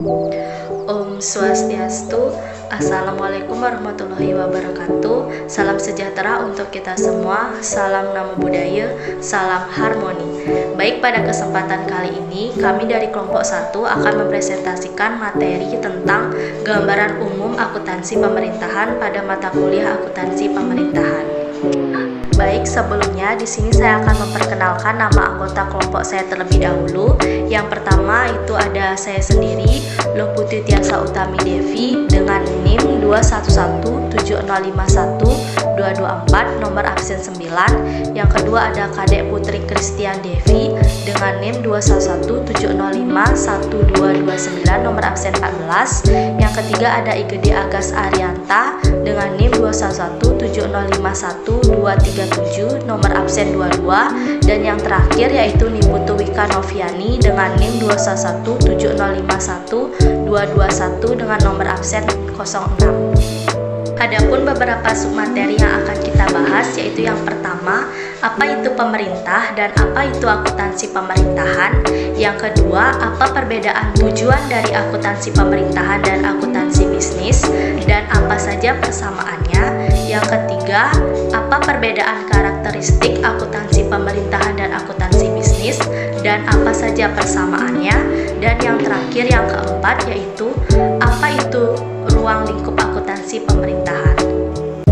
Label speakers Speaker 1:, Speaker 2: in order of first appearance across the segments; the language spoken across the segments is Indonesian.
Speaker 1: Om Swastiastu, Assalamualaikum warahmatullahi wabarakatuh. Salam sejahtera untuk kita semua, salam Namo Buddhaya, salam harmoni. Baik, pada kesempatan kali ini kami dari kelompok 1 akan mempresentasikan materi tentang gambaran umum akuntansi pemerintahan pada mata kuliah akuntansi pemerintahan. Baik, sebelumnya di sini saya akan memperkenalkan nama anggota kelompok saya terlebih dahulu. Yang pertama itu ada saya sendiri, Loputi Tiasa Utami Devi dengan NIM 21170512224 nomor absen 9. Yang kedua ada Kadek Putri Kristian Devi dengan NIM 21170512229 nomor absen 14. Yang ketiga ada Igede Agas Arianta dengan NIM 211705123 nomor absen 22, dan yang terakhir yaitu Niputu Wika Noviani dengan NIM 21170512221 dengan nomor absen 06. Adapun beberapa submateri yang akan kita bahas yaitu yang pertama, apa itu pemerintah dan apa itu akuntansi pemerintahan. Yang kedua, apa perbedaan tujuan dari akuntansi pemerintahan dan akuntansi bisnis dan apa saja persamaannya. Yang ketiga, apa perbedaan karakteristik akuntansi pemerintahan dan akuntansi bisnis dan apa saja persamaannya. Dan yang terakhir, yang keempat, yaitu apa itu ruang lingkup akuntansi pemerintahan.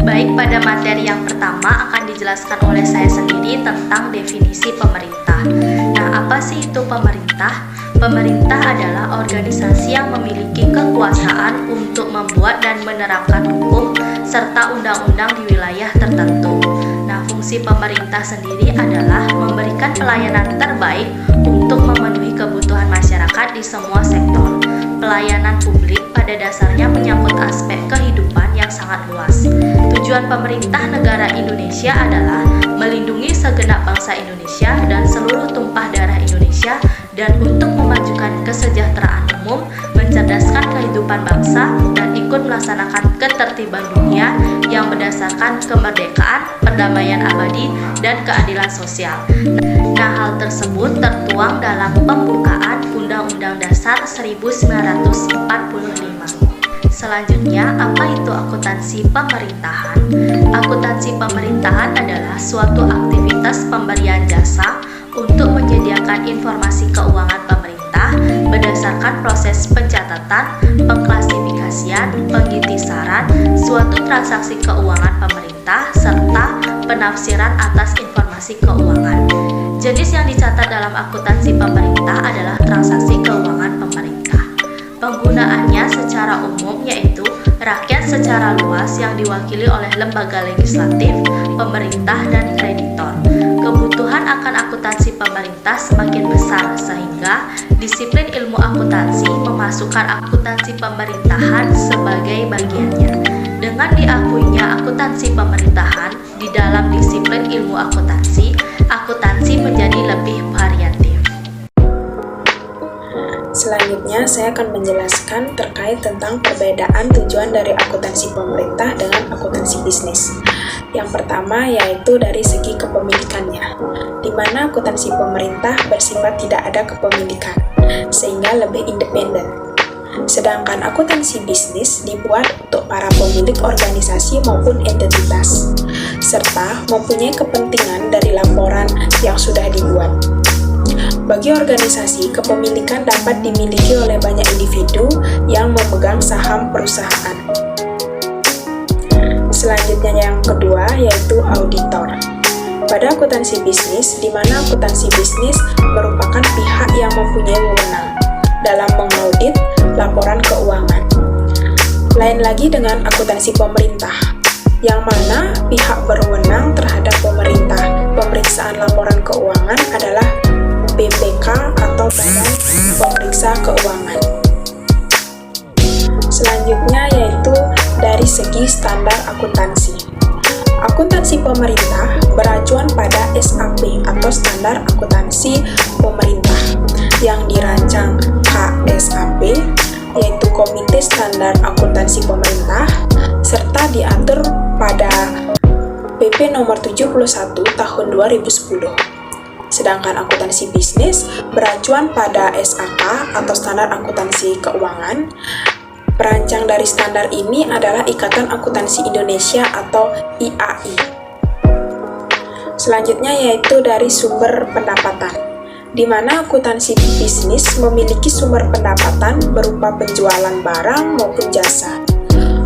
Speaker 1: Baik, pada materi yang pertama akan dijelaskan oleh saya sendiri tentang definisi pemerintah. Nah, apa sih itu pemerintah? Pemerintah adalah organisasi yang memiliki kekuasaan untuk membuat dan menerapkan hukum serta undang-undang di wilayah tertentu. Nah, fungsi pemerintah sendiri adalah memberikan pelayanan terbaik untuk memenuhi kebutuhan masyarakat di semua sektor. Pelayanan publik pada dasarnya menyangkut aspek kehidupan yang sangat luas. Tujuan pemerintah negara Indonesia adalah melindungi segenap bangsa Indonesia dan seluruh tumpah darah Indonesia, dan untuk memajukan kesejahteraan umum, mencerdaskan kehidupan bangsa, dan ikut melaksanakan ketertiban dunia yang berdasarkan kemerdekaan, perdamaian abadi, dan keadilan sosial. Nah, hal tersebut tertuang dalam pembukaan Undang-Undang Dasar 1945. Selanjutnya, apa itu akuntansi pemerintahan? Akuntansi pemerintahan adalah suatu aktivitas pemberian jasa untuk menyediakan informasi keuangan pemerintah berdasarkan proses pencatatan, pengklasifikasian, pengitisaran suatu transaksi keuangan pemerintah, serta penafsiran atas informasi keuangan. Jenis yang dicatat dalam akuntansi pemerintah adalah transaksi keuangan pemerintah. Penggunaannya secara umum yaitu rakyat secara luas yang diwakili oleh lembaga legislatif, pemerintah, dan kreditor. Kebutuhan akan akuntansi pemerintah semakin besar sehingga disiplin ilmu akuntansi memasukkan akuntansi pemerintahan sebagai bagiannya. Dengan diakuinya akuntansi pemerintahan di dalam disiplin ilmu akuntansi, akuntansi menjadi lebih variatif.
Speaker 2: Selanjutnya, saya akan menjelaskan terkait tentang perbedaan tujuan dari akuntansi pemerintah dengan akuntansi bisnis. Yang pertama yaitu dari segi kepemilikannya, di mana akuntansi pemerintah bersifat tidak ada kepemilikan, sehingga lebih independen. Sedangkan akuntansi bisnis dibuat untuk para pemilik organisasi maupun entitas, serta mempunyai kepentingan dari laporan yang sudah dibuat. Bagi organisasi, kepemilikan dapat dimiliki oleh banyak individu yang memegang saham perusahaan. Selanjutnya yang kedua yaitu auditor. Pada akuntansi bisnis, di mana akuntansi bisnis merupakan pihak yang mempunyai wewenang dalam mengaudit laporan keuangan. Lain lagi dengan akuntansi pemerintah, yang mana pihak berwenang terhadap pemerintah. Pemeriksaan laporan keuangan adalah BPK atau Badan Pemeriksa Keuangan. Selanjutnya yaitu dari segi standar akuntansi. Akuntansi pemerintah beracuan pada SAP atau Standar Akuntansi Pemerintah yang dirancang KSAP, yaitu Komite Standar Akuntansi Pemerintah, serta diatur pada PP nomor 71 tahun 2010. Sedangkan akuntansi bisnis beracuan pada SAK atau Standar Akuntansi Keuangan. Perancang dari standar ini adalah Ikatan Akuntansi Indonesia atau IAI. Selanjutnya yaitu dari sumber pendapatan, di mana akuntansi bisnis memiliki sumber pendapatan berupa penjualan barang maupun jasa.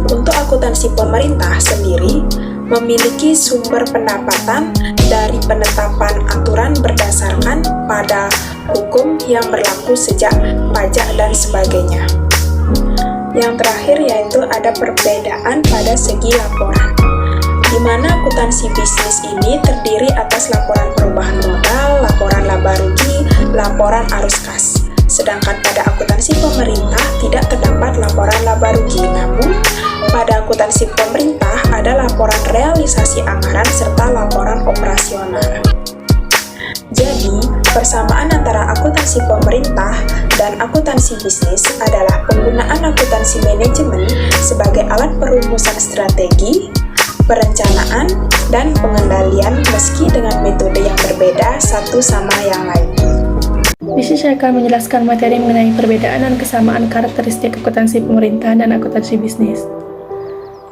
Speaker 2: Untuk akuntansi pemerintah sendiri memiliki sumber pendapatan dari penetapan aturan berdasarkan pada hukum yang berlaku sejak pajak dan sebagainya. Yang terakhir yaitu ada perbedaan pada segi laporan, di mana akuntansi bisnis ini terdiri atas laporan perubahan modal, laporan laba rugi, laporan arus kas. Sedangkan pada akuntansi pemerintah tidak terdapat laporan laba rugi, namun pada akuntansi pemerintah ada laporan realisasi anggaran serta laporan operasional. Jadi, persamaan antara akuntansi pemerintah dan akuntansi bisnis adalah penggunaan akuntansi manajemen sebagai alat perumusan strategi, perencanaan, dan pengendalian meski dengan metode yang berbeda satu sama yang lain.
Speaker 3: Di sini saya akan menjelaskan materi mengenai perbedaan dan kesamaan karakteristik akuntansi pemerintahan dan akuntansi bisnis.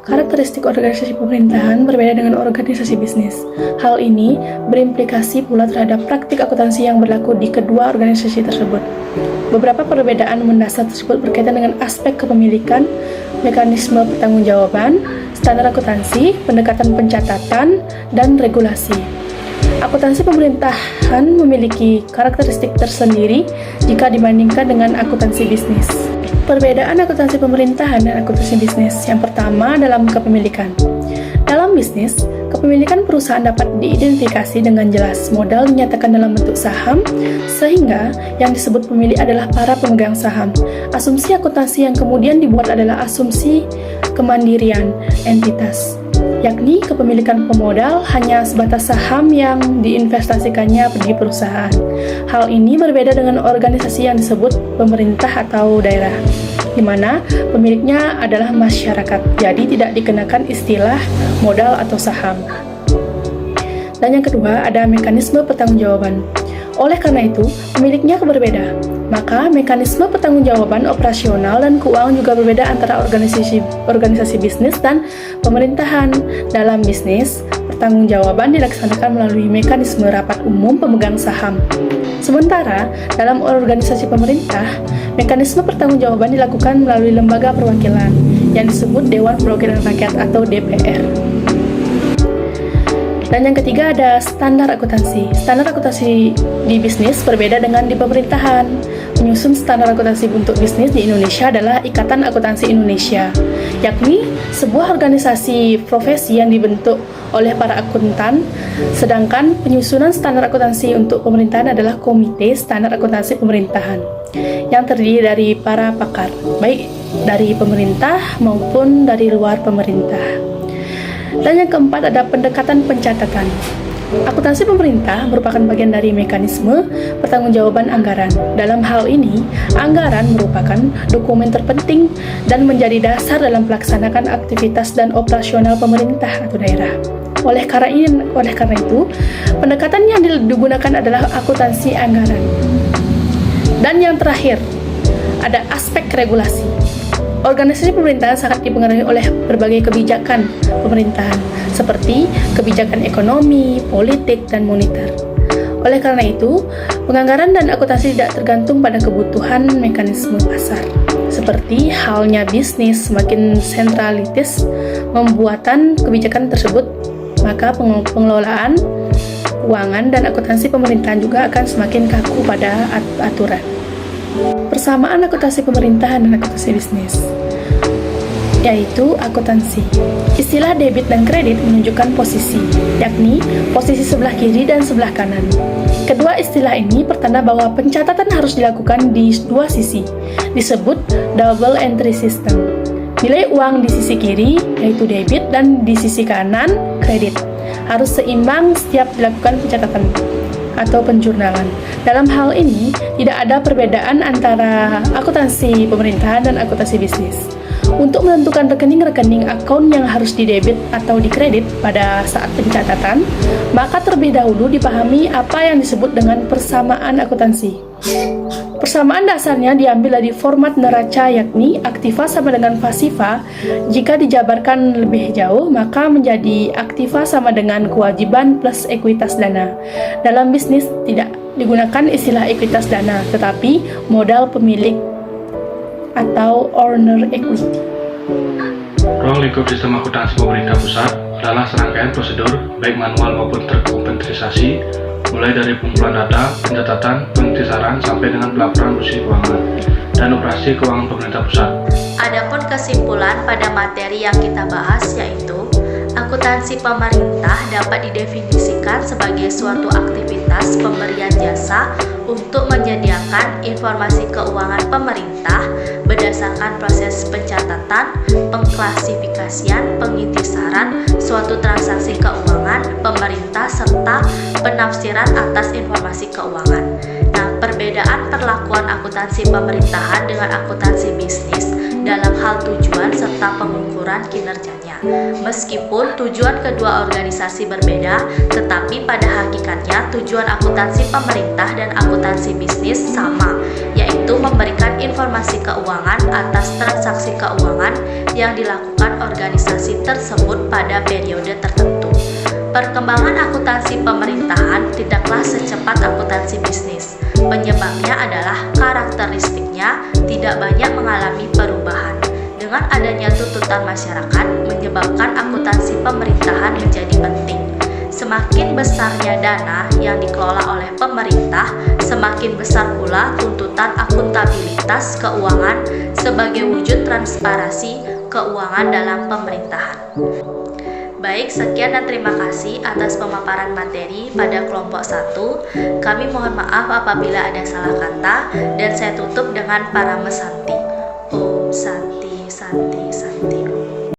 Speaker 3: Karakteristik organisasi pemerintahan berbeda dengan organisasi bisnis. Hal ini berimplikasi pula terhadap praktik akuntansi yang berlaku di kedua organisasi tersebut. Beberapa perbedaan mendasar tersebut berkaitan dengan aspek kepemilikan, mekanisme pertanggungjawaban, standar akuntansi, pendekatan pencatatan, dan regulasi. Akuntansi pemerintahan memiliki karakteristik tersendiri jika dibandingkan dengan akuntansi bisnis. Perbedaan akuntansi pemerintahan dan akuntansi bisnis. Yang pertama, dalam kepemilikan. Dalam bisnis, kepemilikan perusahaan dapat diidentifikasi dengan jelas. Modal dinyatakan dalam bentuk saham, sehingga yang disebut pemilik adalah para pemegang saham. Asumsi akuntansi yang kemudian dibuat adalah asumsi kemandirian entitas, yakni kepemilikan pemodal hanya sebatas saham yang diinvestasikannya di perusahaan. Hal ini berbeda dengan organisasi yang disebut pemerintah atau daerah, di mana pemiliknya adalah masyarakat, jadi tidak dikenakan istilah modal atau saham. Dan yang kedua, ada mekanisme pertanggungjawaban. Oleh karena itu, pemiliknya berbeda, maka mekanisme pertanggungjawaban operasional dan keuangan juga berbeda antara organisasi bisnis dan pemerintahan. Dalam bisnis, pertanggungjawaban dilaksanakan melalui mekanisme rapat umum pemegang saham. Sementara, dalam organisasi pemerintah, mekanisme pertanggungjawaban dilakukan melalui lembaga perwakilan yang disebut Dewan Perwakilan Rakyat atau DPR. Dan yang ketiga ada standar akuntansi. Standar akuntansi di bisnis berbeda dengan di pemerintahan. Menyusun standar akuntansi untuk bisnis di Indonesia adalah Ikatan Akuntansi Indonesia, yakni sebuah organisasi profesi yang dibentuk oleh para akuntan, sedangkan penyusunan standar akuntansi untuk pemerintahan adalah Komite Standar Akuntansi Pemerintahan, yang terdiri dari para pakar, baik dari pemerintah maupun dari luar pemerintah. Dan yang keempat ada pendekatan pencatatan. Akuntansi pemerintah merupakan bagian dari mekanisme pertanggungjawaban anggaran. Dalam hal ini, anggaran merupakan dokumen terpenting dan menjadi dasar dalam pelaksanaan aktivitas dan operasional pemerintah atau daerah. Oleh karena itu, pendekatan yang digunakan adalah akuntansi anggaran. Dan yang terakhir, ada aspek regulasi. Organisasi pemerintahan sangat dipengaruhi oleh berbagai kebijakan pemerintahan, seperti kebijakan ekonomi, politik, dan moneter. Oleh karena itu, penganggaran dan akuntansi tidak tergantung pada kebutuhan mekanisme pasar. Seperti halnya bisnis semakin sentralitis membuatan kebijakan tersebut, maka pengelolaan keuangan dan akuntansi pemerintahan juga akan semakin kaku pada aturan. Persamaan akuntansi pemerintahan dan akuntansi bisnis, yaitu akuntansi. Istilah debit dan kredit menunjukkan posisi, yakni posisi sebelah kiri dan sebelah kanan. Kedua istilah ini pertanda bahwa pencatatan harus dilakukan di dua sisi, disebut double entry system. Nilai uang di sisi kiri, yaitu debit, dan di sisi kanan, kredit, harus seimbang setiap dilakukan pencatatan atau penjurnalan. Dalam hal ini, tidak ada perbedaan antara akuntansi pemerintahan dan akuntansi bisnis. Untuk menentukan rekening-rekening akun yang harus didebit atau dikredit pada saat pencatatan, maka terlebih dahulu dipahami apa yang disebut dengan persamaan akuntansi. Persamaan dasarnya diambil dari format neraca, yakni aktiva sama dengan pasiva. Jika dijabarkan lebih jauh, maka menjadi aktiva sama dengan kewajiban plus ekuitas dana. Dalam bisnis tidak digunakan istilah ekuitas dana, tetapi modal pemilik atau owner equity.
Speaker 4: Ruang lingkup sistem akuntansi pemerintah pusat adalah serangkaian prosedur, baik manual maupun terkomputerisasi, mulai dari pengumpulan data, pencatatan, pengintisaran, sampai dengan pelaporan posisi keuangan dan operasi keuangan pemerintah pusat.
Speaker 1: Adapun kesimpulan pada materi yang kita bahas yaitu akuntansi pemerintah dapat didefinisikan sebagai suatu aktivitas pemberian jasa untuk menyediakan informasi keuangan pemerintah berdasarkan proses pencatatan, pengklasifikasian, pengintisaran suatu transaksi keuangan pemerintah serta penafsiran atas informasi keuangan. Nah, perbedaan perlakuan akuntansi pemerintahan dengan akuntansi bisnis dalam hal tujuan serta pengukuran kinerjanya. Meskipun tujuan kedua organisasi berbeda, tetapi pada hakikatnya tujuan akuntansi pemerintah dan akuntansi bisnis sama, yaitu memberikan informasi keuangan atas transaksi keuangan yang dilakukan organisasi tersebut pada periode tertentu. Perkembangan akuntansi pemerintahan tidaklah secepat akuntansi bisnis. Penyebabnya adalah karakteristiknya tidak banyak mengalami perubahan. Dengan adanya tuntutan masyarakat menyebabkan akuntansi pemerintahan menjadi penting. Semakin besarnya dana yang dikelola oleh pemerintah, semakin besar pula tuntutan akuntabilitas keuangan sebagai wujud transparansi keuangan dalam pemerintahan. Baik, sekian dan terima kasih atas pemaparan materi pada kelompok 1. Kami mohon maaf apabila ada salah kata dan saya tutup dengan para mesanti. Om Santi Santi Santi.